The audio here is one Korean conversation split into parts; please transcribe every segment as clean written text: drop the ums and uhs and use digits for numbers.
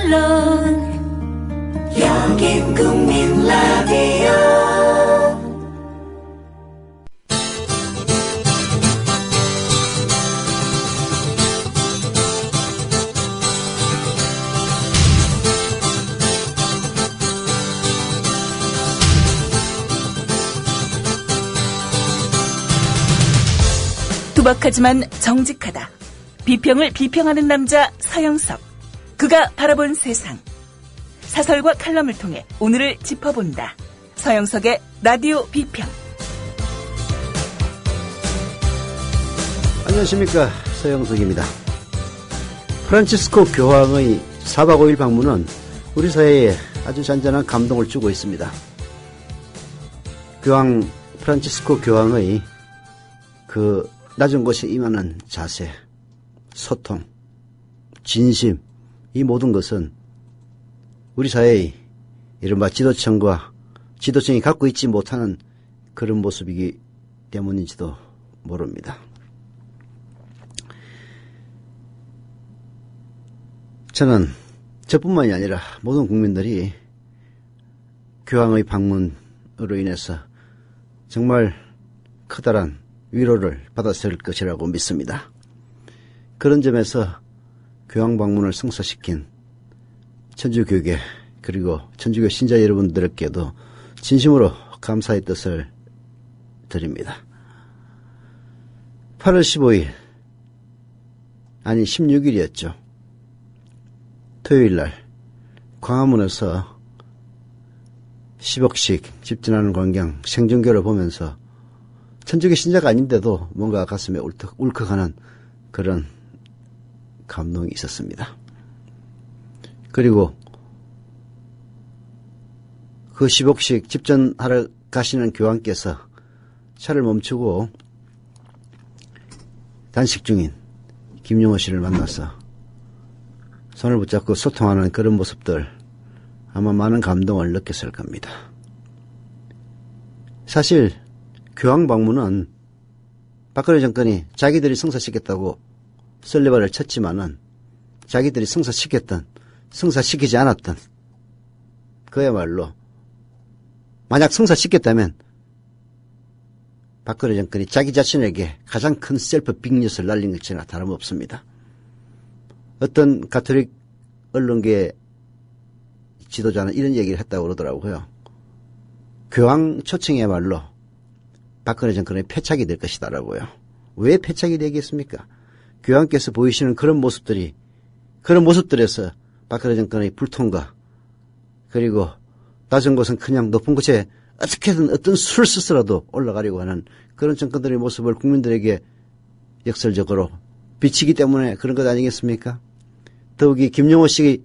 물론 여긴 국민 라디오. 투박하지만 정직하다. 비평을 비평하는 남자 서영석. 그가 바라본 세상. 사설과 칼럼을 통해 오늘을 짚어본다. 서영석의 라디오 비평. 안녕하십니까, 서영석입니다. 프란치스코 교황의 4박 5일 방문은 우리 사회에 아주 잔잔한 감동을 주고 있습니다. 프란치스코 교황의 그 낮은 곳에 임하는 자세, 소통, 진심, 이 모든 것은 우리 사회의 이른바 지도층이 갖고 있지 못하는 그런 모습이기 때문인지도 모릅니다. 저는 저뿐만이 아니라 모든 국민들이 교황의 방문으로 인해서 정말 커다란 위로를 받았을 것이라고 믿습니다. 그런 점에서 교황 방문을 성사시킨 천주교계 그리고 천주교 신자 여러분들께도 진심으로 감사의 뜻을 드립니다. 8월 15일 아니 16일이었죠. 토요일날 광화문에서 10억씩 집진하는 광경 생중계를 보면서 천주교 신자가 아닌데도 뭔가 가슴에 울컥하는 그런 감동이 있었습니다. 그리고 그 10억씩 집전하러 가시는 교황께서 차를 멈추고 단식 중인 김용호 씨를 만나서 손을 붙잡고 소통하는 그런 모습들 아마 많은 감동을 느꼈을 겁니다. 사실 교황 방문은 박근혜 정권이 자기들이 성사시켰다고 설레발을 쳤지만은 자기들이 성사시키지 않았던 그야말로 만약 성사시켰다면 박근혜 정권이 자기 자신에게 가장 큰 셀프 빅뉴스를 날린 것이나 다름없습니다. 어떤 가톨릭 언론계 지도자는 이런 얘기를 했다고 그러더라고요. 교황 초청이야말로 박근혜 정권의 패착이 될 것이다라고요. 왜 패착이 되겠습니까? 교황께서 보이시는 그런 모습들에서 박근혜 정권의 불통과 그리고 낮은 곳은 그냥 높은 곳에 어떻게든 어떤 수를 써서라도 올라가려고 하는 그런 정권들의 모습을 국민들에게 역설적으로 비치기 때문에 그런 것 아니겠습니까? 더욱이 김용호 씨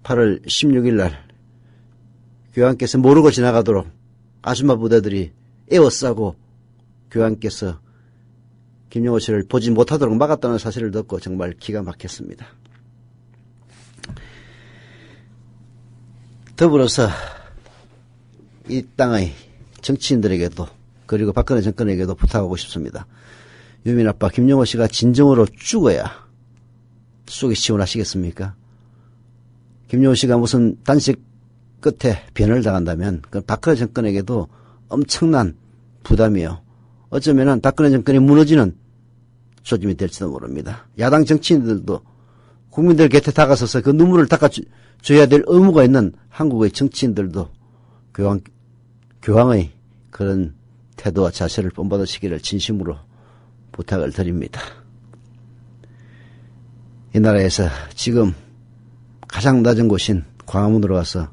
8월 16일 날 교황께서 모르고 지나가도록 아줌마 부대들이 에워싸고 교황께서 김용호 씨를 보지 못하도록 막았다는 사실을 듣고 정말 기가 막혔습니다. 더불어서 이 땅의 정치인들에게도 그리고 박근혜 정권에게도 부탁하고 싶습니다. 유민 아빠 김용호 씨가 진정으로 죽어야 속이 시원하시겠습니까? 김용호 씨가 무슨 단식 끝에 변을 당한다면 그 박근혜 정권에게도 엄청난 부담이요. 어쩌면은 박근혜 정권이 무너지는 조짐이 될지도 모릅니다. 야당 정치인들도 국민들 곁에 다가서서 그 눈물을 닦아줘야 될 의무가 있는 한국의 정치인들도 교황의 그런 태도와 자세를 본받으시기를 진심으로 부탁을 드립니다. 이 나라에서 지금 가장 낮은 곳인 광화문으로 와서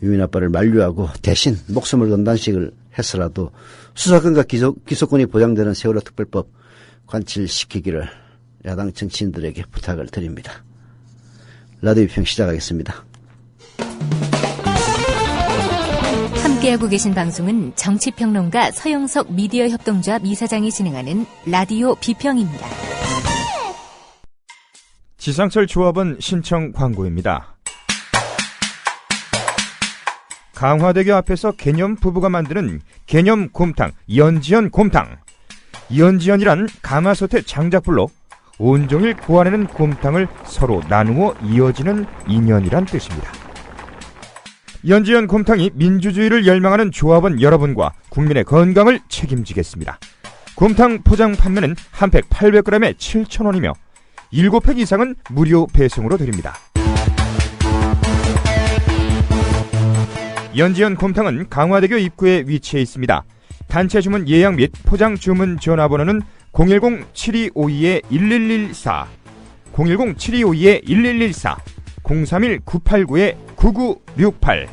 유민 아빠를 만류하고 대신 목숨을 건 단식을 해서라도 수사권과 기소권이 보장되는 세월호 특별법 관철시키기를 야당 정치인들에게 부탁을 드립니다. 라디오 비평 시작하겠습니다. 함께하고 계신 방송은 정치평론가 서영석 미디어 협동조합 이사장이 진행하는 라디오 비평입니다. 지상철 조합원 신청 광고입니다. 강화대교 앞에서 개념 부부가 만드는 개념 곰탕 연지연 곰탕. 연지연이란 가마솥의 장작불로 온종일 구워내는 곰탕을 서로 나누어 이어지는 인연이란 뜻입니다. 연지연 곰탕이 민주주의를 열망하는 조합원 여러분과 국민의 건강을 책임지겠습니다. 곰탕 포장 판매는 한 팩 800g에 7,000원이며 7팩 이상은 무료 배송으로 드립니다. 연지연 곰탕은 강화대교 입구에 위치해 있습니다. 단체 주문 예약 및 포장 주문 전화번호는 010-7252-1114, 010-7252-1114, 031-989-9968.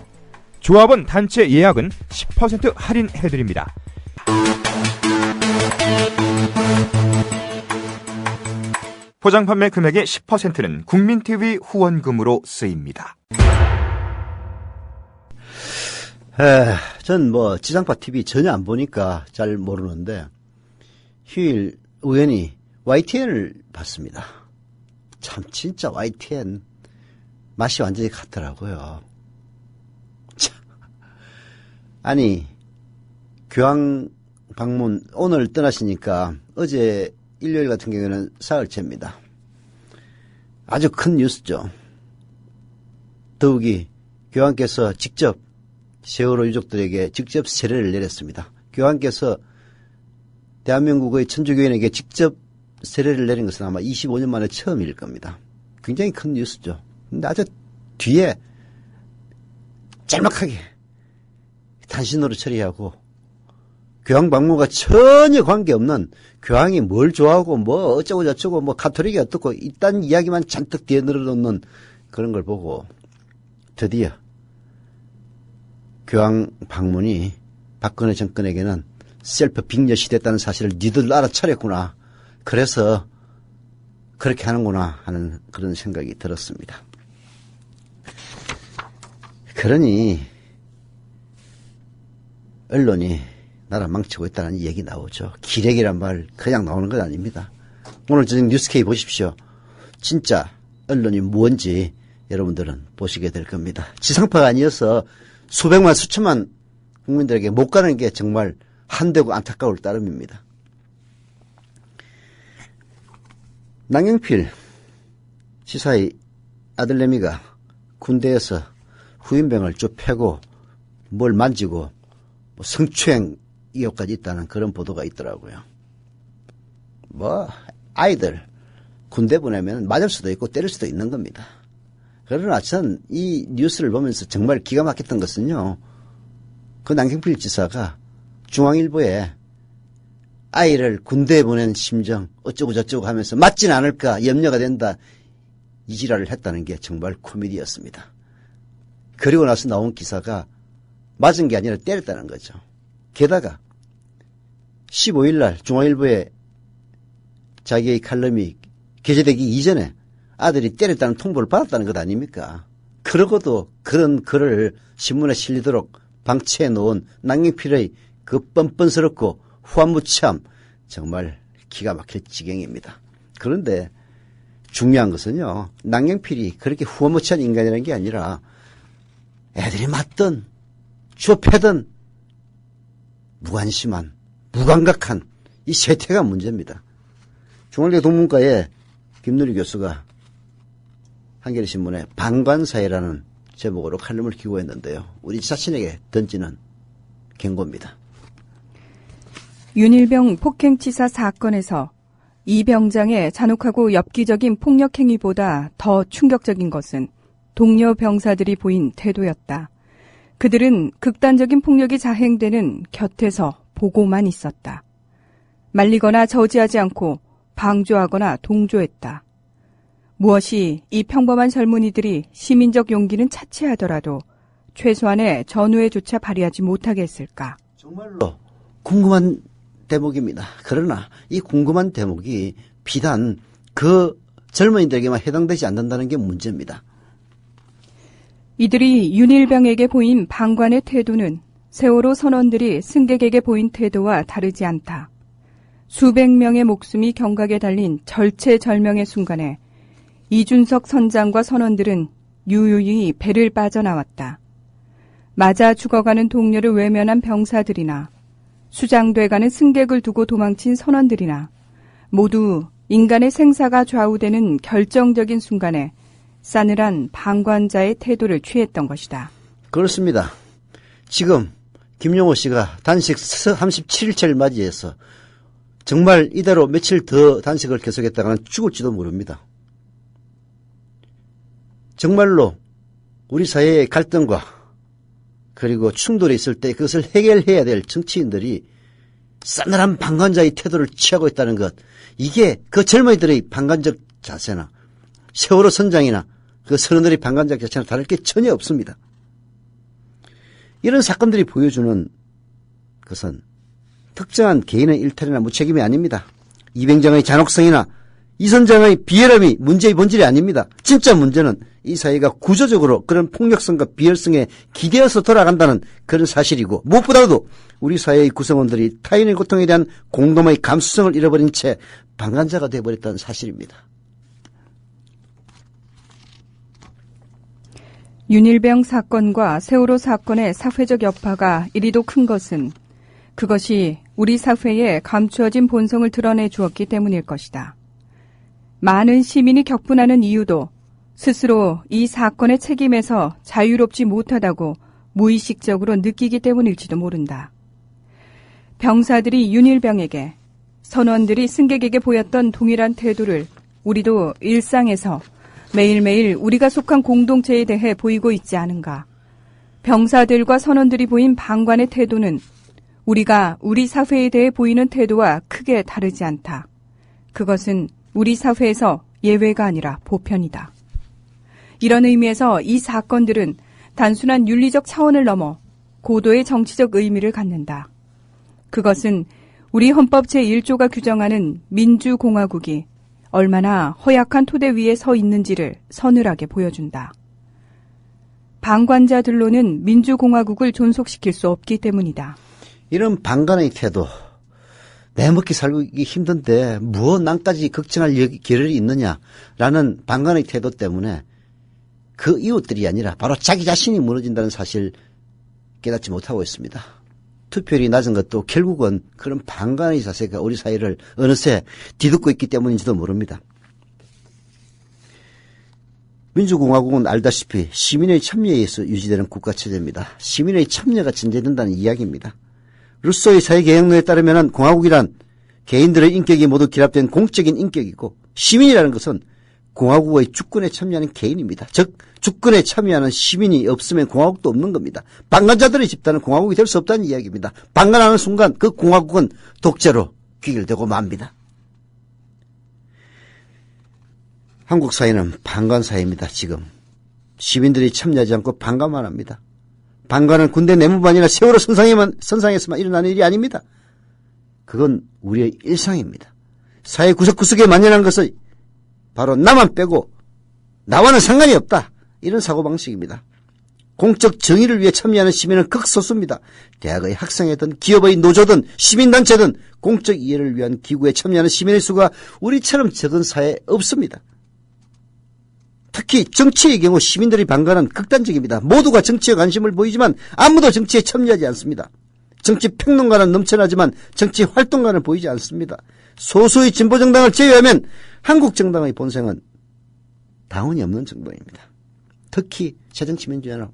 조합원 단체 예약은 10% 할인해드립니다. 포장 판매 금액의 10%는 국민TV 후원금으로 쓰입니다. 전 지상파 TV 전혀 안 보니까 잘 모르는데 휴일 우연히 YTN을 봤습니다. 참 진짜 YTN 맛이 완전히 같더라고요. 참. 아니 교황 방문 오늘 떠나시니까 어제 일요일 같은 경우에는 사흘째입니다. 아주 큰 뉴스죠. 더욱이 교황께서 직접 세월호 유족들에게 직접 세례를 내렸습니다. 교황께서 대한민국의 천주교인에게 직접 세례를 내린 것은 아마 25년 만에 처음일 겁니다. 굉장히 큰 뉴스죠. 근데 아주 뒤에 짤막하게 단신으로 처리하고 교황 방문과 전혀 관계없는 교황이 뭘 좋아하고 뭐 어쩌고 저쩌고 뭐 가톨릭이 어떻고 이딴 이야기만 잔뜩 뒤에 늘어놓는 그런 걸 보고 드디어 교황 방문이 박근혜 정권에게는 셀프 빅엿이 됐다는 사실을 니들 알아차렸구나. 그래서 그렇게 하는구나 하는 그런 생각이 들었습니다. 그러니 언론이 나라 망치고 있다는 얘기 나오죠. 기레기란 말 그냥 나오는 건 아닙니다. 오늘 저녁 뉴스K 보십시오. 진짜 언론이 뭔지 여러분들은 보시게 될 겁니다. 지상파가 아니어서 수백만 수천만 국민들에게 못 가는 게 정말 한되고 안타까울 따름입니다. 남경필 지사의 아들내미가 군대에서 후임병을 쭉 패고 뭘 만지고 성추행 의혹까지 있다는 그런 보도가 있더라고요. 아이들 군대 보내면 맞을 수도 있고 때릴 수도 있는 겁니다. 그러나 전 이 뉴스를 보면서 정말 기가 막혔던 것은요. 그 남경필 지사가 중앙일보에 아이를 군대에 보낸 심정 어쩌고 저쩌고 하면서 맞진 않을까 염려가 된다 이 지랄을 했다는 게 정말 코미디였습니다. 그리고 나서 나온 기사가 맞은 게 아니라 때렸다는 거죠. 게다가 15일 날 중앙일보에 자기의 칼럼이 게재되기 이전에 아들이 때렸다는 통보를 받았다는 것 아닙니까? 그러고도 그런 글을 신문에 실리도록 방치해 놓은 남경필의 그 뻔뻔스럽고 후한무참 정말 기가 막힐 지경입니다. 그런데 중요한 것은요. 남경필이 그렇게 후한무치한 인간이라는 게 아니라 애들이 맞든 좁혀든 무관심한 무감각한 이 세태가 문제입니다. 중앙대 동문과에 김누리 교수가 한겨레신문에 방관사회라는 제목으로 칼럼을 기고했는데요. 우리 자신에게 던지는 경고입니다. 윤일병 폭행치사 사건에서 이 병장의 잔혹하고 엽기적인 폭력 행위보다 더 충격적인 것은 동료 병사들이 보인 태도였다. 그들은 극단적인 폭력이 자행되는 곁에서 보고만 있었다. 말리거나 저지하지 않고 방조하거나 동조했다. 무엇이 이 평범한 젊은이들이 시민적 용기는 차치하더라도 최소한의 전우애조차 발휘하지 못하게 했을까? 정말로 궁금한 대목입니다. 그러나 이 궁금한 대목이 비단 그 젊은이들에게만 해당되지 않는다는 게 문제입니다. 이들이 윤일병에게 보인 방관의 태도는 세월호 선원들이 승객에게 보인 태도와 다르지 않다. 수백 명의 목숨이 경각에 달린 절체절명의 순간에 이준석 선장과 선원들은 유유히 배를 빠져나왔다. 맞아 죽어가는 동료를 외면한 병사들이나 수장돼가는 승객을 두고 도망친 선원들이나 모두 인간의 생사가 좌우되는 결정적인 순간에 싸늘한 방관자의 태도를 취했던 것이다. 그렇습니다. 지금 김용호 씨가 단식 37일째를 맞이해서 정말 이대로 며칠 더 단식을 계속했다가는 죽을지도 모릅니다. 정말로 우리 사회의 갈등과 그리고 충돌이 있을 때 그것을 해결해야 될 정치인들이 싸늘한 방관자의 태도를 취하고 있다는 것, 이게 그 젊은이들의 방관적 자세나 세월호 선장이나 그 선원들의 방관적 자세나 다를 게 전혀 없습니다. 이런 사건들이 보여주는 것은 특정한 개인의 일탈이나 무책임이 아닙니다. 이병장의 잔혹성이나 이 선장의 비열함이 문제의 본질이 아닙니다. 진짜 문제는 이 사회가 구조적으로 그런 폭력성과 비열성에 기대어서 돌아간다는 그런 사실이고, 무엇보다도 우리 사회의 구성원들이 타인의 고통에 대한 공감의 감수성을 잃어버린 채 방관자가 되어버렸다는 사실입니다. 윤일병 사건과 세월호 사건의 사회적 여파가 이리도 큰 것은 그것이 우리 사회에 감추어진 본성을 드러내 주었기 때문일 것이다. 많은 시민이 격분하는 이유도 스스로 이 사건의 책임에서 자유롭지 못하다고 무의식적으로 느끼기 때문일지도 모른다. 병사들이 윤일병에게, 선원들이 승객에게 보였던 동일한 태도를 우리도 일상에서 매일매일 우리가 속한 공동체에 대해 보이고 있지 않은가. 병사들과 선원들이 보인 방관의 태도는 우리가 우리 사회에 대해 보이는 태도와 크게 다르지 않다. 그것은 우리 사회에서 예외가 아니라 보편이다. 이런 의미에서 이 사건들은 단순한 윤리적 차원을 넘어 고도의 정치적 의미를 갖는다. 그것은 우리 헌법 제1조가 규정하는 민주공화국이 얼마나 허약한 토대 위에 서 있는지를 서늘하게 보여준다. 방관자들로는 민주공화국을 존속시킬 수 없기 때문이다. 이런 방관의 태도, 내 먹기 살기 힘든데 무엇 남까지 걱정할 겨를이 있느냐라는 방관의 태도 때문에 그 이웃들이 아니라 바로 자기 자신이 무너진다는 사실 깨닫지 못하고 있습니다. 투표율이 낮은 것도 결국은 그런 방관의 자세가 우리 사회를 어느새 뒤덮고 있기 때문인지도 모릅니다. 민주공화국은 알다시피 시민의 참여에 의해서 유지되는 국가체제입니다. 시민의 참여가 전제된다는 이야기입니다. 루소의 사회개혁론에 따르면 공화국이란 개인들의 인격이 모두 결합된 공적인 인격이고, 시민이라는 것은 공화국의 주권에 참여하는 개인입니다. 즉 주권에 참여하는 시민이 없으면 공화국도 없는 겁니다. 방관자들의 집단은 공화국이 될 수 없다는 이야기입니다. 방관하는 순간 그 공화국은 독재로 귀결되고 맙니다. 한국 사회는 방관 사회입니다. 지금 시민들이 참여하지 않고 방관만 합니다. 방관은 군대 내무반이나 세월호 선상에서만 일어나는 일이 아닙니다. 그건 우리의 일상입니다. 사회 구석구석에 만연한 것은 바로 나만 빼고 나와는 상관이 없다, 이런 사고방식입니다. 공적 정의를 위해 참여하는 시민은 극소수입니다. 대학의 학생이든 기업의 노조든 시민단체든 공적 이해를 위한 기구에 참여하는 시민의 수가 우리처럼 적은 사회에 없습니다. 특히 정치의 경우 시민들의 방관은 극단적입니다. 모두가 정치에 관심을 보이지만 아무도 정치에 참여하지 않습니다. 정치 평론가는 넘쳐나지만 정치 활동가는 보이지 않습니다. 소수의 진보정당을 제외하면 한국 정당의 본성은 당원이 없는 정당입니다. 특히 새정치민주연합,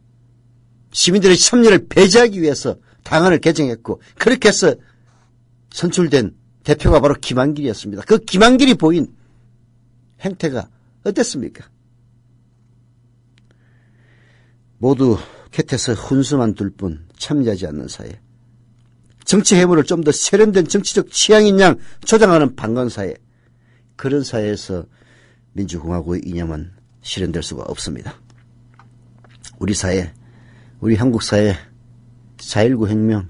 시민들의 참여를 배제하기 위해서 당원을 개정했고, 그렇게 해서 선출된 대표가 바로 김한길이었습니다. 그 김한길이 보인 행태가 어땠습니까? 모두 곁에서 훈수만 둘 뿐 참여하지 않는 사회, 정치 해물을 좀 더 세련된 정치적 취향인 양 조장하는 방관사회, 그런 사회에서 민주공화국의 이념은 실현될 수가 없습니다. 우리 사회, 우리 한국 사회 4.19 혁명,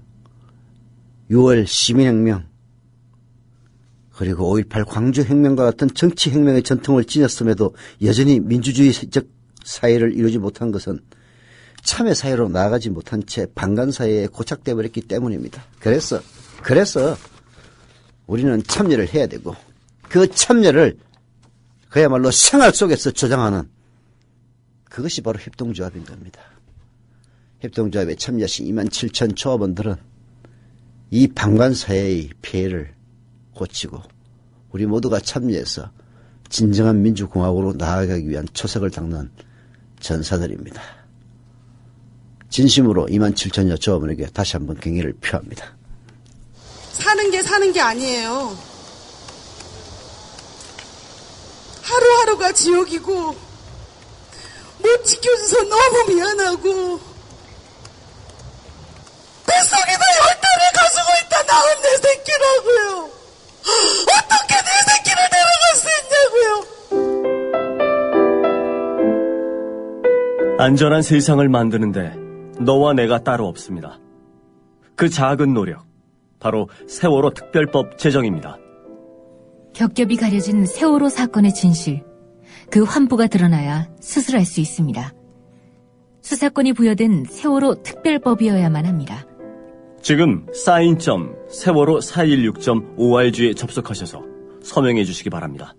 6월 시민혁명, 그리고 5.18 광주혁명과 같은 정치혁명의 전통을 지녔음에도 여전히 민주주의적 사회를 이루지 못한 것은 참여 사회로 나아가지 못한 채 방관 사회에 고착되어 버렸기 때문입니다. 그래서 우리는 참여를 해야 되고, 그 참여를 그야말로 생활 속에서 조장하는 그것이 바로 협동조합인 겁니다. 협동조합에 참여하신 27,000 조합원들은 이 방관 사회의 폐해를 고치고 우리 모두가 참여해서 진정한 민주공화국으로 나아가기 위한 초석을 닦는 전사들입니다. 진심으로 27,000여 조합원에게 다시 한번 경의를 표합니다. 사는 게 아니에요. 하루하루가 지옥이고 못 지켜줘서 너무 미안하고 뱃속에다 10달을 가지고 있다 낳은 내 새끼라고요. 어떻게 내 새끼를 데려갈 수 있냐고요. 안전한 세상을 만드는데 너와 내가 따로 없습니다. 그 작은 노력, 바로 세월호 특별법 제정입니다. 겹겹이 가려진 세월호 사건의 진실, 그 환부가 드러나야 수술할 수 있습니다. 수사권이 부여된 세월호 특별법이어야만 합니다. 지금 사인.세월호416.org에 접속하셔서 서명해 주시기 바랍니다.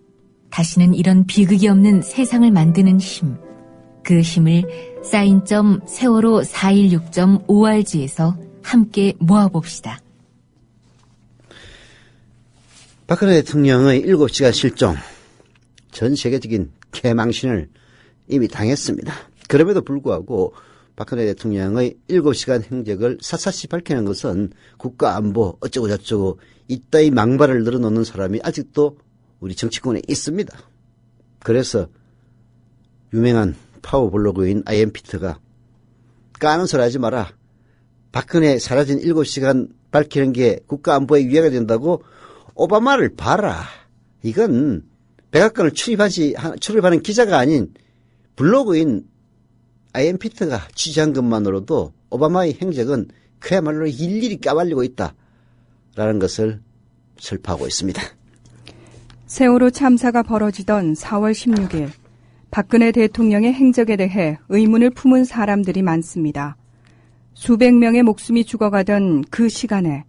다시는 이런 비극이 없는 세상을 만드는 힘, 그 힘을 사인.세월호416.org에서 함께 모아봅시다. 박근혜 대통령의 7시간 실종, 전 세계적인 개망신을 이미 당했습니다. 그럼에도 불구하고 박근혜 대통령의 7시간 행적을 샅샅이 밝히는 것은 국가안보 어쩌고 저쩌고 이따위 망발을 늘어놓는 사람이 아직도 우리 정치권에 있습니다. 그래서 유명한 파워블로거인 IMPT가 까는 소리 하지 마라. 박근혜 사라진 7시간 밝히는 게 국가안보에 위해가 된다고 오바마를 봐라. 이건 백악관을 출입하는 기자가 아닌 블로그인 IMPT가 취재한 것만으로도 오바마의 행적은 그야말로 일일이 까발리고 있다라는 것을 설파하고 있습니다. 세월호 참사가 벌어지던 4월 16일 박근혜 대통령의 행적에 대해 의문을 품은 사람들이 많습니다. 수백 명의 목숨이 죽어가던 그 시간에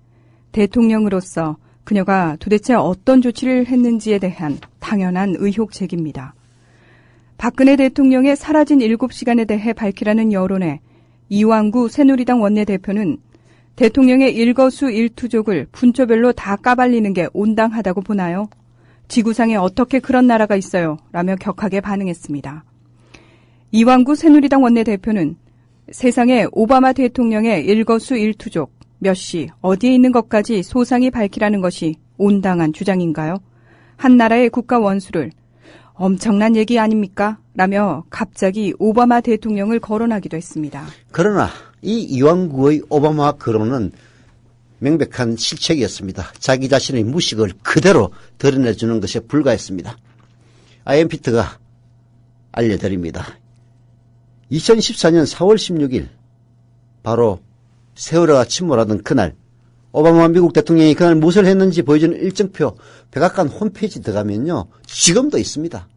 대통령으로서 그녀가 도대체 어떤 조치를 했는지에 대한 당연한 의혹 제기입니다. 박근혜 대통령의 사라진 7시간에 대해 밝히라는 여론에 이완구 새누리당 원내대표는 대통령의 일거수일투족을 분초별로 다 까발리는 게 온당하다고 보나요? 지구상에 어떻게 그런 나라가 있어요? 라며 격하게 반응했습니다. 이완구 새누리당 원내대표는 세상에 오바마 대통령의 일거수일투족, 몇 시, 어디에 있는 것까지 소상히 밝히라는 것이 온당한 주장인가요? 한 나라의 국가 원수를 엄청난 얘기 아닙니까? 라며 갑자기 오바마 대통령을 거론하기도 했습니다. 그러나 이 이완구의 오바마 거론은 명백한 실책이었습니다. 자기 자신의 무식을 그대로 드러내주는 것에 불과했습니다. IMPT가 알려드립니다. 2014년 4월 16일 바로 세월호가 침몰하던 그날 오바마 미국 대통령이 그날 무엇을 했는지 보여주는 일정표 백악관 홈페이지 들어가면요. 지금도 있습니다.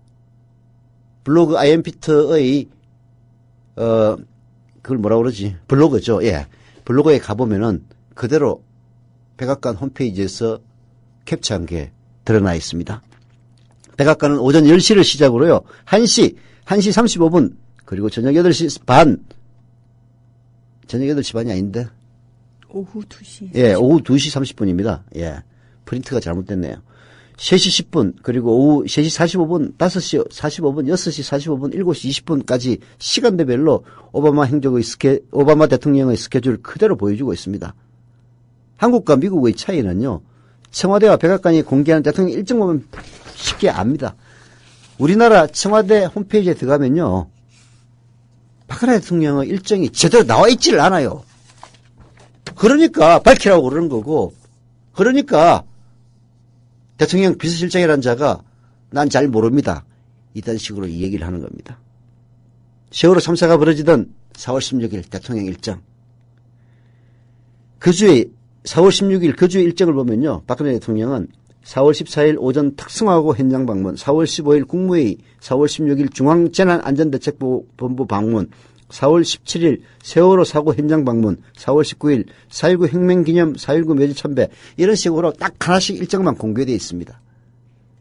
블로그 IMPT의 그걸 뭐라 그러지? 블로그죠. 예. 블로그에 가보면은 그대로 백악관 홈페이지에서 캡처한 게 드러나 있습니다. 백악관은 오전 10시를 시작으로요. 1시 35분 그리고 저녁 8시 반 저녁 8시 반이 아닌데 오후 2시. 예, 오후 2시 30분입니다. 예. 프린트가 잘못됐네요. 3시 10분, 그리고 오후 3시 45분, 5시 45분, 6시 45분, 7시 20분까지 시간대별로 오바마 대통령의 스케줄을 그대로 보여주고 있습니다. 한국과 미국의 차이는요, 청와대와 백악관이 공개하는 대통령 일정 보면 쉽게 압니다. 우리나라 청와대 홈페이지에 들어가면요, 박근혜 대통령의 일정이 제대로 나와 있지를 않아요. 그러니까 밝히라고 그러는 거고, 그러니까 대통령 비서실장이라는 자가 난 잘 모릅니다. 이런 식으로 이 얘기를 하는 겁니다. 세월호 참사가 벌어지던 4월 16일 대통령 일정. 그 주에 4월 16일 그 주의 일정을 보면요. 박근혜 대통령은 4월 14일 오전 특성화고 현장 방문, 4월 15일 국무회의, 4월 16일 중앙재난안전대책본부 방문, 4월 17일 세월호 사고 현장 방문, 4월 19일 4.19 혁명기념 4.19 묘지 참배 이런 식으로 딱 하나씩 일정만 공개되어 있습니다.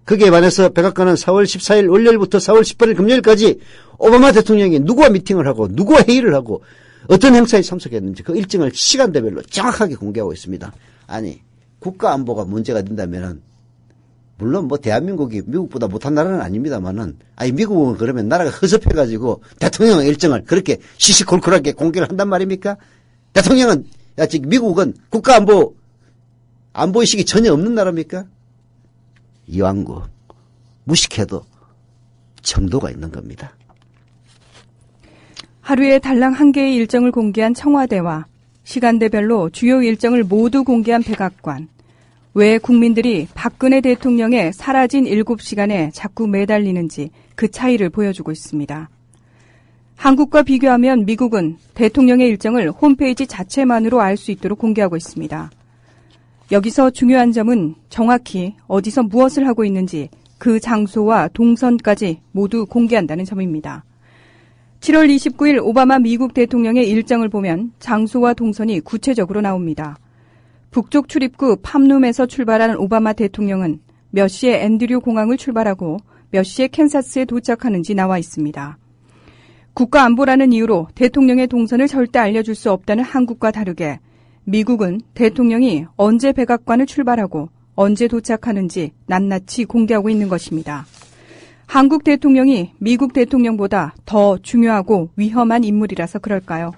거기에 반해서 백악관은 4월 14일 월요일부터 4월 18일 금요일까지 오바마 대통령이 누구와 미팅을 하고 누구와 회의를 하고 어떤 행사에 참석했는지 그 일정을 시간대별로 정확하게 공개하고 있습니다. 아니 국가안보가 문제가 된다면 물론 뭐 대한민국이 미국보다 못한 나라는 아닙니다만은, 아니 미국은 그러면 나라가 허접해가지고 대통령 일정을 그렇게 시시콜콜하게 공개를 한단 말입니까? 대통령은, 지금 미국은 안보의식이 전혀 없는 나라입니까? 이왕구 무식해도 정도가 있는 겁니다. 하루에 달랑 한 개의 일정을 공개한 청와대와 시간대별로 주요 일정을 모두 공개한 백악관. 왜 국민들이 박근혜 대통령의 사라진 7시간에 자꾸 매달리는지 그 차이를 보여주고 있습니다. 한국과 비교하면 미국은 대통령의 일정을 홈페이지 자체만으로 알 수 있도록 공개하고 있습니다. 여기서 중요한 점은 정확히 어디서 무엇을 하고 있는지 그 장소와 동선까지 모두 공개한다는 점입니다. 7월 29일 오바마 미국 대통령의 일정을 보면 장소와 동선이 구체적으로 나옵니다. 북쪽 출입구 팜룸에서 출발한 오바마 대통령은 몇 시에 앤드류 공항을 출발하고 몇 시에 캔사스에 도착하는지 나와 있습니다. 국가안보라는 이유로 대통령의 동선을 절대 알려줄 수 없다는 한국과 다르게 미국은 대통령이 언제 백악관을 출발하고 언제 도착하는지 낱낱이 공개하고 있는 것입니다. 한국 대통령이 미국 대통령보다 더 중요하고 위험한 인물이라서 그럴까요?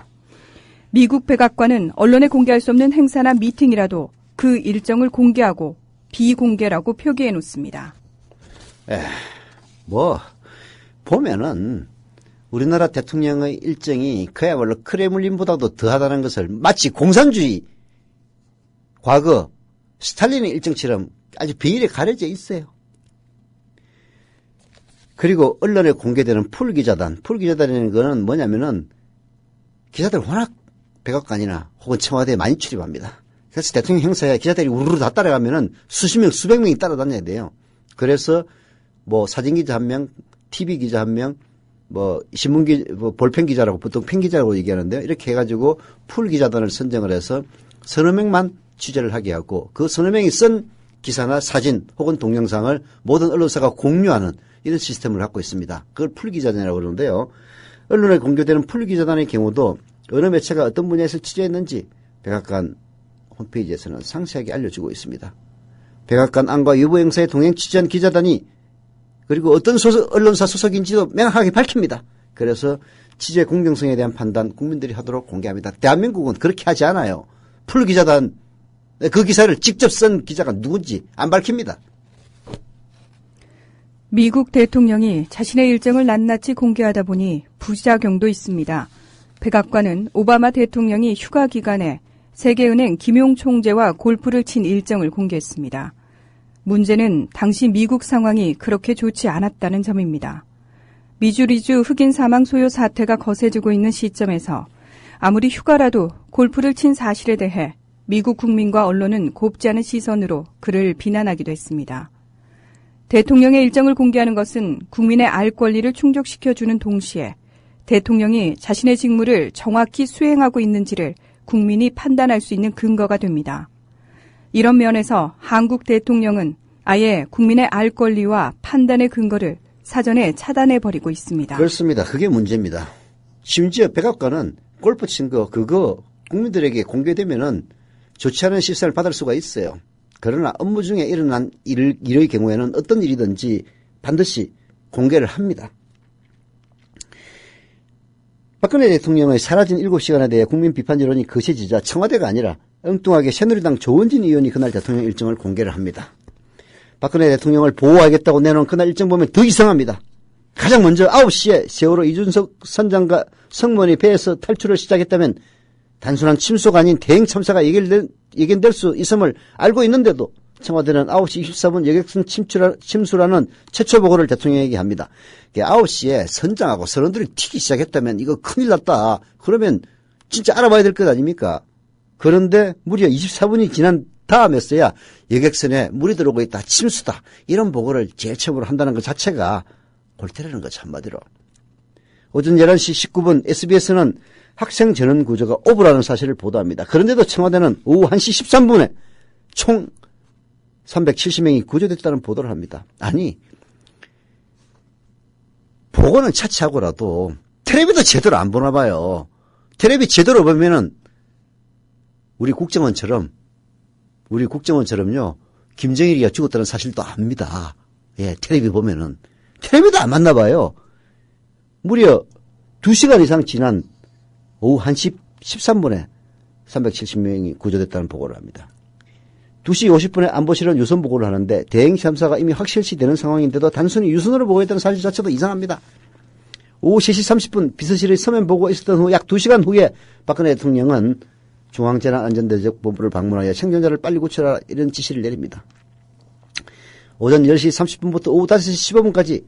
미국 백악관은 언론에 공개할 수 없는 행사나 미팅이라도 그 일정을 공개하고 비공개라고 표기해 놓습니다. 보면은 우리나라 대통령의 일정이 그야말로 크레물린보다도 더하다는 것을 마치 공산주의 과거 스탈린의 일정처럼 아주 비일에 가려져 있어요. 그리고 언론에 공개되는 풀기자단이라는 거는 뭐냐면은 기자들 워낙 백악관이나 혹은 청와대에 많이 출입합니다. 그래서 대통령 행사에 기자들이 우르르 다 따라가면은 수십 명, 수백 명이 따라다녀야 돼요. 그래서 뭐 사진기자 한 명, TV기자 한 명, 볼펜 기자라고 보통 펜 기자라고 얘기하는데요. 이렇게 해가지고 풀 기자단을 선정을 해서 서너 명만 취재를 하게 하고 그 서너 명이 쓴 기사나 사진 혹은 동영상을 모든 언론사가 공유하는 이런 시스템을 갖고 있습니다. 그걸 풀 기자단이라고 그러는데요. 언론에 공개되는 풀 기자단의 경우도 어느 매체가 어떤 분야에서 취재했는지 백악관 홈페이지에서는 상세하게 알려주고 있습니다. 백악관 안과 유보 행사에 동행 취재한 기자단이 그리고 어떤 언론사 소속인지도 명확하게 밝힙니다. 그래서 취재 공정성에 대한 판단 국민들이 하도록 공개합니다. 대한민국은 그렇게 하지 않아요. 풀 기자단 그 기사를 직접 쓴 기자가 누군지 안 밝힙니다. 미국 대통령이 자신의 일정을 낱낱이 공개하다 보니 부작용도 있습니다. 백악관은 오바마 대통령이 휴가 기간에 세계은행 김용 총재와 골프를 친 일정을 공개했습니다. 문제는 당시 미국 상황이 그렇게 좋지 않았다는 점입니다. 미주리주 흑인 사망 소요 사태가 거세지고 있는 시점에서 아무리 휴가라도 골프를 친 사실에 대해 미국 국민과 언론은 곱지 않은 시선으로 그를 비난하기도 했습니다. 대통령의 일정을 공개하는 것은 국민의 알 권리를 충족시켜주는 동시에 대통령이 자신의 직무를 정확히 수행하고 있는지를 국민이 판단할 수 있는 근거가 됩니다. 이런 면에서 한국 대통령은 아예 국민의 알 권리와 판단의 근거를 사전에 차단해버리고 있습니다. 그렇습니다. 그게 문제입니다. 심지어 백악관은 골프 친 그거 국민들에게 공개되면은 좋지 않은 시선을 받을 수가 있어요. 그러나 업무 중에 일어난 일의 경우에는 어떤 일이든지 반드시 공개를 합니다. 박근혜 대통령의 사라진 7시간에 대해 국민 비판 여론이 거세지자 청와대가 아니라 엉뚱하게 새누리당 조원진 의원이 그날 대통령 일정을 공개를 합니다. 박근혜 대통령을 보호하겠다고 내놓은 그날 일정 보면 더 이상합니다. 가장 먼저 9시에 세월호 이준석 선장과 성무원이 배에서 탈출을 시작했다면 단순한 침수가 아닌 대행 참사가 예견될 수 있음을 알고 있는데도 청와대는 9시 24분 여객선 침수라는 최초 보고를 대통령에게 합니다. 9시에 선장하고 선원들이 튀기 시작했다면 이거 큰일 났다. 그러면 진짜 알아봐야 될 것 아닙니까? 그런데 무려 24분이 지난 다음에서야 여객선에 물이 들어오고 있다. 침수다. 이런 보고를 제일 처음으로 한다는 것 자체가 골 때리는 거죠. 한마디로. 오전 11시 19분 SBS는 학생 전원 구조가 오보라는 사실을 보도합니다. 그런데도 청와대는 오후 1시 13분에 총 370명이 구조됐다는 보도를 합니다. 아니, 보고는 차치하고라도 텔레비도 제대로 안 보나 봐요. 텔레비 제대로 보면은 우리 국정원처럼요, 김정일이가 죽었다는 사실도 압니다. 예, 텔레비 보면은. 텔레비도 안 맞나 봐요. 무려 2시간 이상 지난 오후 1시 13분에 370명이 구조됐다는 보고를 합니다. 2시 50분에 안보실은 유선 보고를 하는데 대행 참사가 이미 확실시 되는 상황인데도 단순히 유선으로 보고했다는 사실 자체도 이상합니다. 오후 3시 30분 비서실의 서면 보고가 있었던 후 약 2시간 후에 박근혜 대통령은 중앙재난안전대책본부를 방문하여 생존자를 빨리 구출하라 이런 지시를 내립니다. 오전 10시 30분부터 오후 5시 15분까지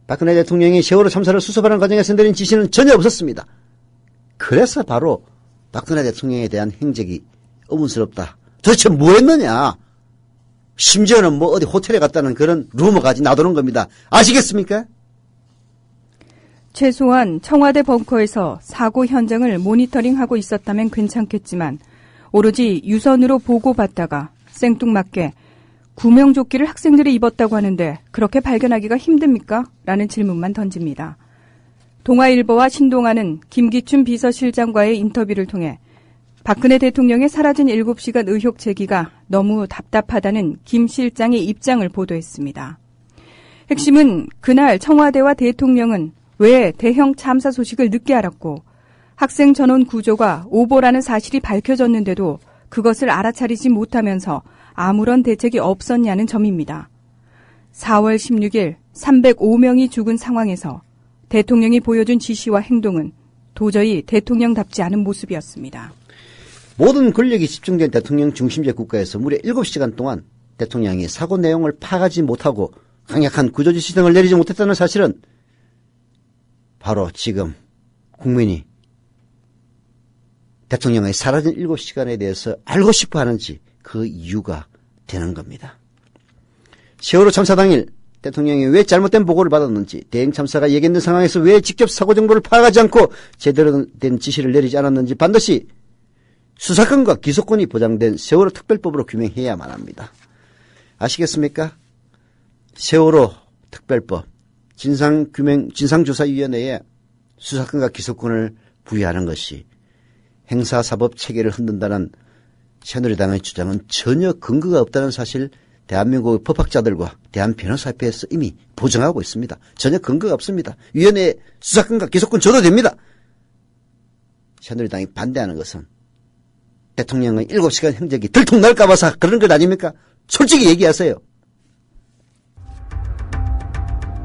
박근혜 대통령이 세월호 참사를 수습하는 과정에서 내린 지시는 전혀 없었습니다. 그래서 바로 박근혜 대통령에 대한 행적이 의문스럽다. 도대체 뭐 했느냐? 심지어는 뭐 어디 호텔에 갔다는 그런 루머까지 나도는 겁니다. 아시겠습니까? 최소한 청와대 벙커에서 사고 현장을 모니터링하고 있었다면 괜찮겠지만 오로지 유선으로 보고받다가 생뚱맞게 구명조끼를 학생들이 입었다고 하는데 그렇게 발견하기가 힘듭니까? 라는 질문만 던집니다. 동아일보와 신동아는 김기춘 비서실장과의 인터뷰를 통해 박근혜 대통령의 사라진 7시간 의혹 제기가 너무 답답하다는 김 실장의 입장을 보도했습니다. 핵심은 그날 청와대와 대통령은 왜 대형 참사 소식을 늦게 알았고 학생 전원 구조가 오보라는 사실이 밝혀졌는데도 그것을 알아차리지 못하면서 아무런 대책이 없었냐는 점입니다. 4월 16일 305명이 죽은 상황에서 대통령이 보여준 지시와 행동은 도저히 대통령답지 않은 모습이었습니다. 모든 권력이 집중된 대통령 중심제 국가에서 무려 7시간 동안 대통령이 사고 내용을 파악하지 못하고 강력한 구조 지시 등을 내리지 못했다는 사실은 바로 지금 국민이 대통령의 사라진 7시간에 대해서 알고 싶어 하는지 그 이유가 되는 겁니다. 세월호 참사 당일 대통령이 왜 잘못된 보고를 받았는지, 대행 참사가 예견된 상황에서 왜 직접 사고 정보를 파악하지 않고 제대로 된 지시를 내리지 않았는지 반드시 수사권과 기소권이 보장된 세월호 특별법으로 규명해야만 합니다. 아시겠습니까? 세월호 특별법 진상조사위원회에 수사권과 기소권을 부여하는 것이 행사사법 체계를 흔든다는 새누리당의 주장은 전혀 근거가 없다는 사실 대한민국의 법학자들과 대한변호사협회에서 이미 보정하고 있습니다. 전혀 근거가 없습니다. 위원회에 수사권과 기소권 줘도 됩니다. 새누리당이 반대하는 것은 대통령의 7시간 행적이 들통날까 봐서 그런 것 아닙니까? 솔직히 얘기하세요.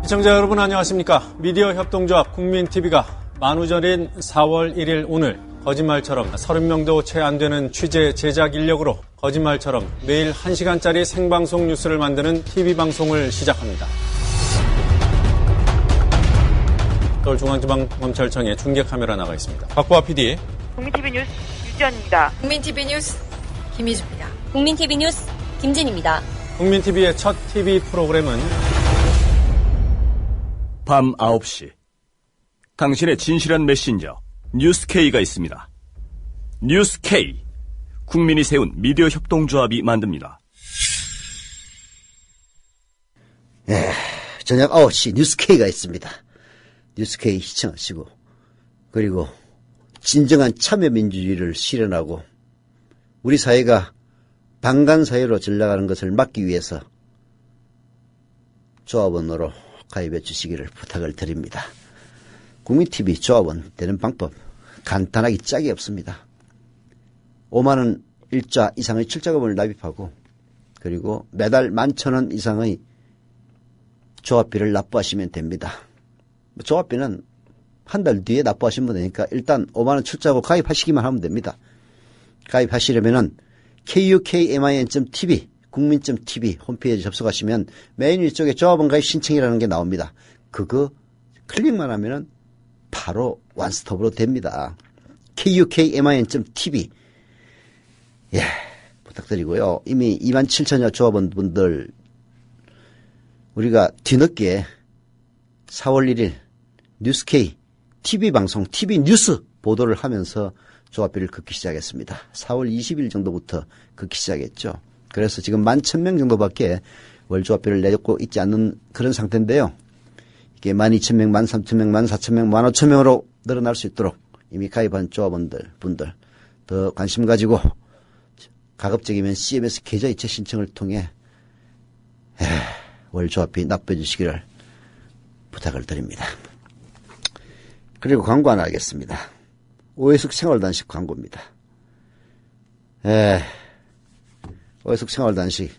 시청자 여러분 안녕하십니까? 미디어 협동조합 국민TV가 만우절인 4월 1일 오늘 거짓말처럼 30명도 채 안 되는 취재 제작 인력으로 거짓말처럼 매일 1시간짜리 생방송 뉴스를 만드는 TV방송을 시작합니다. 서울중앙지방검찰청에 중계카메라 나가 있습니다. 박보아 PD. 국민TV 뉴스 유지연입니다. 국민TV 뉴스 김희주입니다. 국민TV 뉴스 김진입니다. 국민TV의 첫 TV 프로그램은 밤 9시 당신의 진실한 메신저 뉴스K가 있습니다. 뉴스K, 국민이 세운 미디어 협동조합이 만듭니다. 저녁 9시 뉴스K가 있습니다. 뉴스K 시청하시고, 그리고 진정한 참여민주주의를 실현하고 우리 사회가 방간사회로 전락하는 것을 막기 위해서 조합원으로 가입해 주시기를 부탁을 드립니다. 국민TV 조합원 되는 방법 간단하기 짝이 없습니다. 5만원 일자 이상의 출자금을 납입하고 그리고 매달 11,000원 이상의 조합비를 납부하시면 됩니다. 조합비는 한 달 뒤에 납부하시면 되니까 일단 5만원 출자하고 가입하시기만 하면 됩니다. 가입하시려면은 kukmin.tv 국민.tv 홈페이지 접속하시면 메인 위쪽에 조합원 가입 신청이라는 게 나옵니다. 그거 클릭만 하면은 바로 원스톱으로 됩니다. kukmin.tv 부탁드리고요. 이미 27,000여 조합원분들 우리가 뒤늦게 4월 1일 뉴스K TV방송 TV뉴스 보도를 하면서 조합비를 긋기 시작했습니다. 4월 20일 정도부터 긋기 시작했죠. 그래서 지금 11,000명 정도밖에 월 조합비를 내고 있지 않는 그런 상태인데요. 이게 12,000명, 13,000명, 14,000명, 15,000명으로 늘어날 수 있도록 이미 가입한 조합원들, 분들 더 관심 가지고 가급적이면 CMS 계좌 이체 신청을 통해 월조합이 납부해 주시기를 부탁을 드립니다. 그리고 광고 하나 하겠습니다. 오해숙 생활단식 광고입니다. 오해숙 생활단식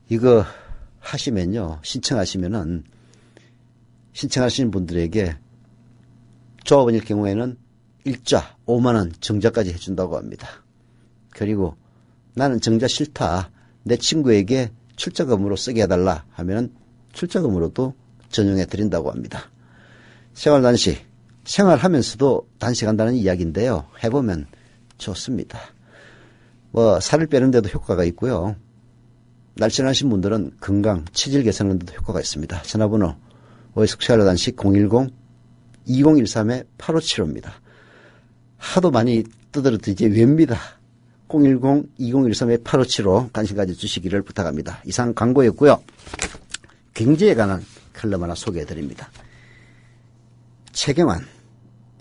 이거 하시면요, 신청하시면은 신청하시는 분들에게 조합원일 경우에는 일자 5만원 정자까지 해준다고 합니다. 그리고 나는 정자 싫다, 내 친구에게 출자금으로 쓰게 해달라 하면 출자금으로도 전용해 드린다고 합니다. 생활단식, 생활하면서도 단식한다는 이야기인데요. 해보면 좋습니다. 살을 빼는 데도 효과가 있고요. 날씬하신 분들은 건강, 체질 개선하는 데도 효과가 있습니다. 전화번호 오해숙 생활단식 010-2013-8575입니다. 하도 많이 떠들어도 이제 왜입니다. 010-2013-8575 관심 가져주시기를 부탁합니다. 이상 광고였고요. 경제에 관한 칼럼 하나 소개해드립니다. 최경환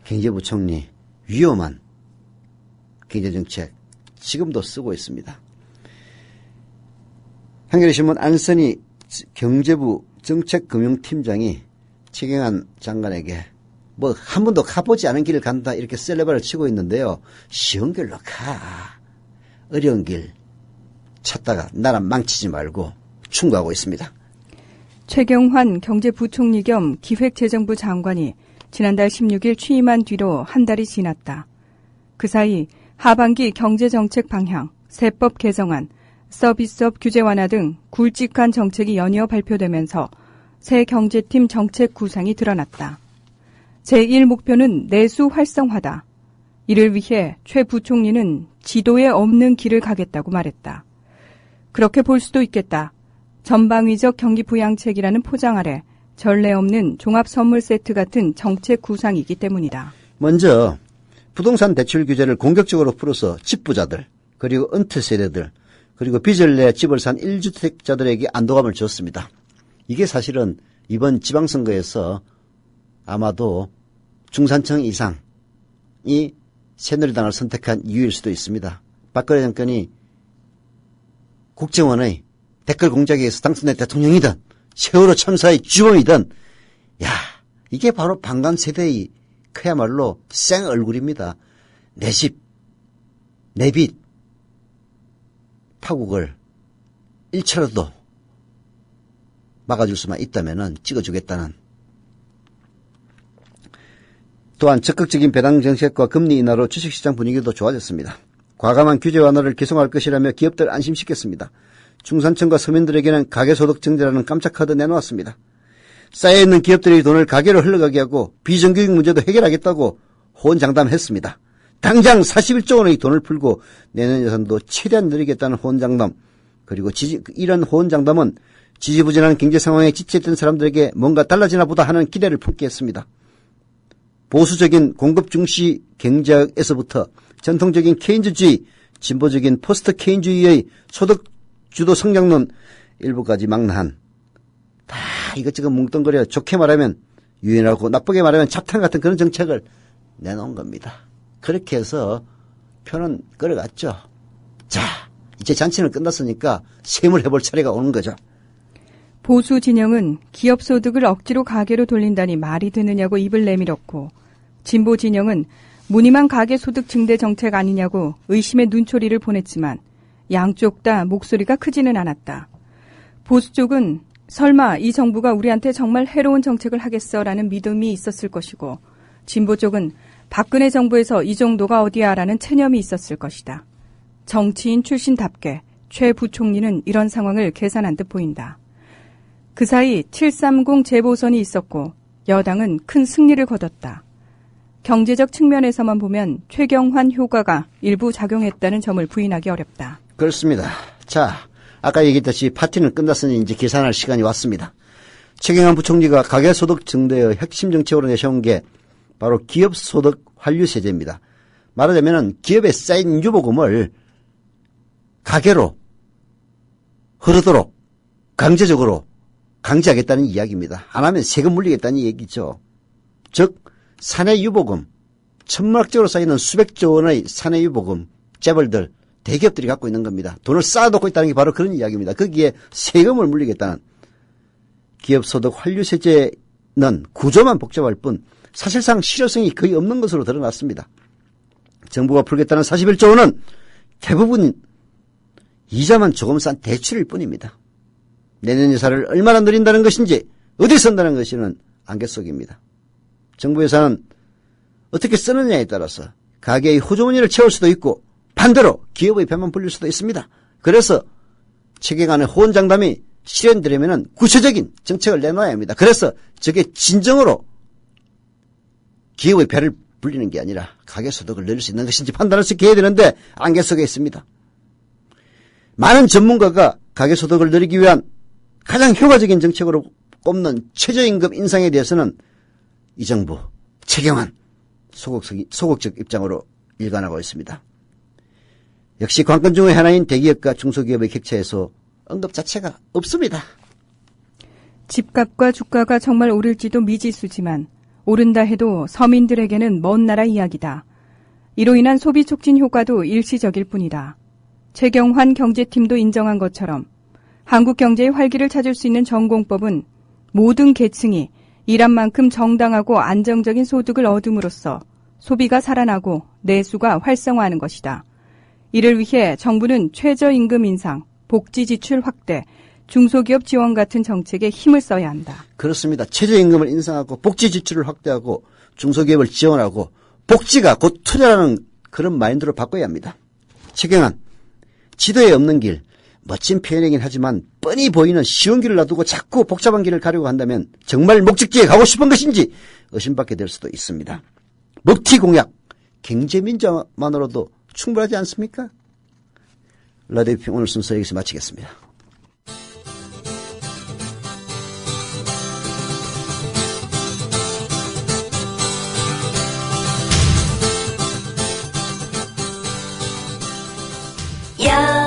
경제부총리 위험한 경제정책 지금도 쓰고 있습니다. 한겨레신문 안선희 경제부 정책금융팀장이 최경환 장관에게 한 번도 가보지 않은 길을 간다 이렇게 셀레바를 치고 있는데요. 쉬운 길로 가. 어려운 길 찾다가 나라 망치지 말고 충고하고 있습니다. 최경환 경제부총리 겸 기획재정부 장관이 지난달 16일 취임한 뒤로 한 달이 지났다. 그 사이 하반기 경제정책 방향, 세법 개정안, 서비스업 규제 완화 등 굵직한 정책이 연이어 발표되면서 새 경제팀 정책 구상이 드러났다. 제1목표는 내수 활성화다. 이를 위해 최 부총리는 지도에 없는 길을 가겠다고 말했다. 그렇게 볼 수도 있겠다. 전방위적 경기 부양책이라는 포장 아래 전례 없는 종합선물 세트 같은 정책 구상이기 때문이다. 먼저 부동산 대출 규제를 공격적으로 풀어서 집부자들, 그리고 은퇴 세대들, 그리고 빚을 내 집을 산 1주택자들에게 안도감을 줬습니다. 이게 사실은 이번 지방선거에서 아마도 중산층 이상이 새누리당을 선택한 이유일 수도 있습니다. 박근혜 정권이 국정원의 댓글 공작에 의해서 당선된 대통령이든 세월호 참사의 주범이든 이게 바로 방관 세대의 그야말로 생 얼굴입니다. 내 집, 내 빚 파국을 1차로도 막아줄 수만 있다면 찍어주겠다는. 또한 적극적인 배당 정책과 금리 인하로 주식시장 분위기도 좋아졌습니다. 과감한 규제 완화를 계속할 것이라며 기업들 안심시켰습니다. 중산층과 서민들에게는 가계소득 증대라는 깜짝 카드 내놓았습니다. 쌓여있는 기업들의 돈을 가계로 흘러가게 하고 비정규직 문제도 해결하겠다고 호언장담했습니다. 당장 41조 원의 돈을 풀고 내년 예산도 최대한 늘리겠다는 호언장담, 그리고 이런 호언장담은 지지부진한 경제 상황에 지쳐있던 사람들에게 뭔가 달라지나 보다 하는 기대를 품게 했습니다. 보수적인 공급 중시 경제학에서부터 전통적인 케인즈주의, 진보적인 포스트 케인주의의 소득 주도 성장론 일부까지 망라한, 다 이것저것 뭉뚱그려 좋게 말하면 유연하고 나쁘게 말하면 잡탕 같은 그런 정책을 내놓은 겁니다. 그렇게 해서 표는 끌어갔죠. 자, 이제 잔치는 끝났으니까 세물 해볼 차례가 오는 거죠. 보수 진영은 기업 소득을 억지로 가계로 돌린다니 말이 되느냐고 입을 내밀었고, 진보 진영은 무늬만 가계 소득 증대 정책 아니냐고 의심의 눈초리를 보냈지만 양쪽 다 목소리가 크지는 않았다. 보수 쪽은 설마 이 정부가 우리한테 정말 해로운 정책을 하겠어라는 믿음이 있었을 것이고, 진보 쪽은 박근혜 정부에서 이 정도가 어디야라는 체념이 있었을 것이다. 정치인 출신답게 최 부총리는 이런 상황을 계산한 듯 보인다. 그 사이 730 재보선이 있었고 여당은 큰 승리를 거뒀다. 경제적 측면에서만 보면 최경환 효과가 일부 작용했다는 점을 부인하기 어렵다. 그렇습니다. 자, 아까 얘기했듯이 파티는 끝났으니 이제 계산할 시간이 왔습니다. 최경환 부총리가 가계소득 증대의 핵심 정책으로 내세운 게 바로 기업소득 환류세제입니다. 말하자면 기업에 쌓인 유보금을 가계로 흐르도록 강제적으로 강제하겠다는 이야기입니다. 안 하면 세금 물리겠다는 얘기죠. 즉 사내 유보금, 천문학적으로 쌓이는 수백조 원의 사내 유보금, 재벌들 대기업들이 갖고 있는 겁니다. 돈을 쌓아놓고 있다는 게 바로 그런 이야기입니다. 거기에 세금을 물리겠다는 기업소득 환류세제는 구조만 복잡할 뿐 사실상 실효성이 거의 없는 것으로 드러났습니다. 정부가 풀겠다는 41조 원은 대부분 이자만 조금 싼 대출일 뿐입니다. 내년 예산을 얼마나 늘린다는 것인지 어디 쓴다는 것이는 안갯 속입니다. 정부 예산은 어떻게 쓰느냐에 따라서 가계의 호주머니를 채울 수도 있고 반대로 기업의 배만 불릴 수도 있습니다. 그래서 체계간의 호언장담이 실현되려면 구체적인 정책을 내놔야 합니다. 그래서 저게 진정으로 기업의 배를 불리는 게 아니라 가계소득을 늘릴 수 있는 것인지 판단할 수 있게 해야 되는데 안개 속에 있습니다. 많은 전문가가 가계소득을 늘리기 위한 가장 효과적인 정책으로 꼽는 최저임금 인상에 대해서는 이 정부 최경환 소극적 입장으로 일관하고 있습니다. 역시 관건 중의 하나인 대기업과 중소기업의 격차에서 언급 자체가 없습니다. 집값과 주가가 정말 오를지도 미지수지만 오른다 해도 서민들에게는 먼 나라 이야기다. 이로 인한 소비 촉진 효과도 일시적일 뿐이다. 최경환 경제팀도 인정한 것처럼 한국 경제의 활기를 찾을 수 있는 전공법은 모든 계층이 일한 만큼 정당하고 안정적인 소득을 얻음으로써 소비가 살아나고 내수가 활성화하는 것이다. 이를 위해 정부는 최저임금 인상, 복지 지출 확대, 중소기업 지원 같은 정책에 힘을 써야 한다. 그렇습니다. 최저임금을 인상하고 복지 지출을 확대하고 중소기업을 지원하고 복지가 곧 투자라는 그런 마인드로 바꿔야 합니다. 최경환, 지도에 없는 길, 멋진 표현이긴 하지만 뻔히 보이는 쉬운 길을 놔두고 자꾸 복잡한 길을 가려고 한다면 정말 목적지에 가고 싶은 것인지 의심받게 될 수도 있습니다. 먹튀 공약, 경제민주화만으로도 충분하지 않습니까? 라디오 비평 오늘 순서 여기서 마치겠습니다. 야